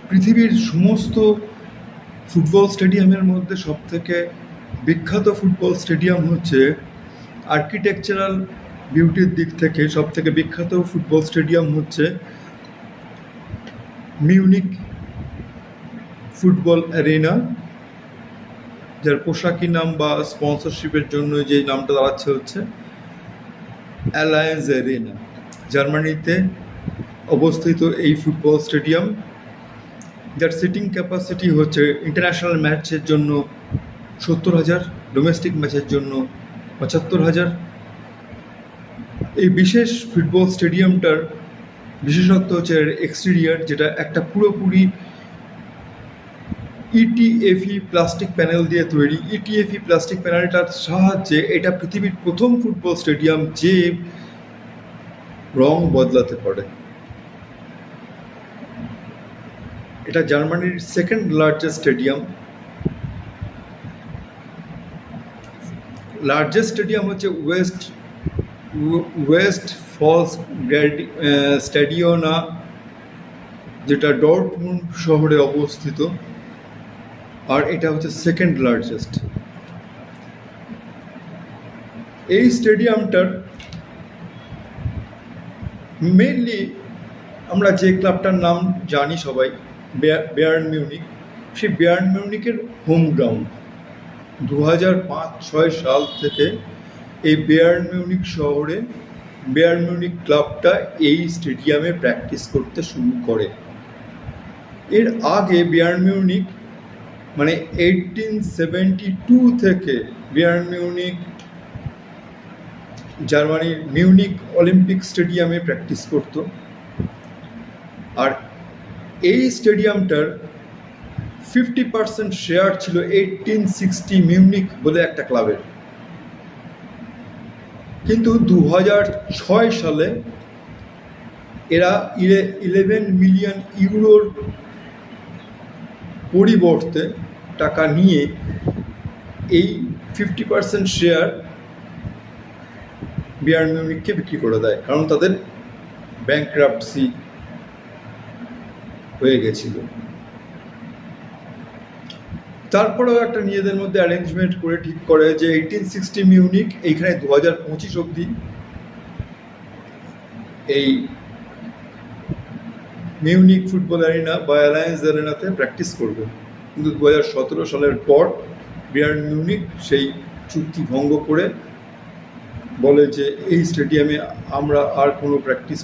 পৃথিবীর সমস্ত ফুটবল স্টেডিয়ামের মধ্যে সবথেকে বিখ্যাত ফুটবল স্টেডিয়াম হচ্ছে, আর্কিটেকচারাল বিউটির দিক থেকে সবথেকে বিখ্যাত ফুটবল স্টেডিয়াম হচ্ছে মিউনিক ফুটবল অ্যারেনা, যার পোশাকি নাম বা স্পন্সরশিপের জন্য যে নামটা দাঁড়াচ্ছে হচ্ছে অ্যালায়েন্স অ্যারেনা। জার্মানিতে অবস্থিত এই ফুটবল স্টেডিয়াম, যার সিটিং ক্যাপাসিটি হচ্ছে ইন্টারন্যাশনাল ম্যাচের জন্য 70,000, ডোমেস্টিক ম্যাচের জন্য 75,000। এই বিশেষ ফুটবল স্টেডিয়ামটার বিশেষত্ব হচ্ছে এক্সটেরিয়ার, যেটা একটা পুরোপুরি ইটিএফই প্লাস্টিক প্যানেল দিয়ে তৈরি। ইটিএফই প্লাস্টিক প্যানেলটার সাহায্যে এটা পৃথিবীর প্রথম ফুটবল স্টেডিয়াম যে রং বদলাতে পারে। এটা জার্মানির second largest stadium. Largest stadium হচ্ছে ওয়েস্ট ফলস স্টেডিওনা, যেটা ডর্টমুন্ড শহরে অবস্থিত, আর এটা হচ্ছে সেকেন্ড লার্জেস্ট। এই স্টেডিয়ামটার মেইনলি আমরা যে ক্লাবটার নাম জানি সবাই, বায়ার্ন মিউনিক, সেই বায়ার্ন মিউনিকের হোম গ্রাউন্ড। 2005-06 সাল থেকে এই বায়ার্ন মিউনিক শহরে বায়ার্ন মিউনিক ক্লাবটা এই স্টেডিয়ামে প্র্যাকটিস করতে শুরু করে। এর আগে বায়ার্ন মিউনিক মানে 1872 থেকে বায়ার্ন মিউনিক জার্মানির মিউনিক অলিম্পিক স্টেডিয়ামে প্র্যাকটিস করত। আর এই স্টেডিয়ামটার 50% শেয়ার ছিল 1860 মিউনিক বলে একটা ক্লাবের। কিন্তু 2006 সালে এরা 11 মিলিয়ন ইউরোর পরিবর্তে টাকা নিয়ে এই 50% শেয়ার বায়ার্ন মিউনিককে বিক্রি করে দেয়, কারণ তাদের ব্যাংক্রাপ্টসি হয়ে গেছিল। তারপরেও একটা নিজেদের মধ্যে অ্যারেঞ্জমেন্ট করে ঠিক করে যে 1860 মিউনিক এইখানে 2025 অবধি এই মিউনিক ফুটবল অ্যারেনা বা অ্যালায়েন্স অ্যারেনাতে প্র্যাকটিস করবে। কিন্তু 2017 সালের পর বায়ার্ন মিউনিক সেই চুক্তি ভঙ্গ করে বলে যে এই স্টেডিয়ামে আমরা আর কোনো প্র্যাকটিস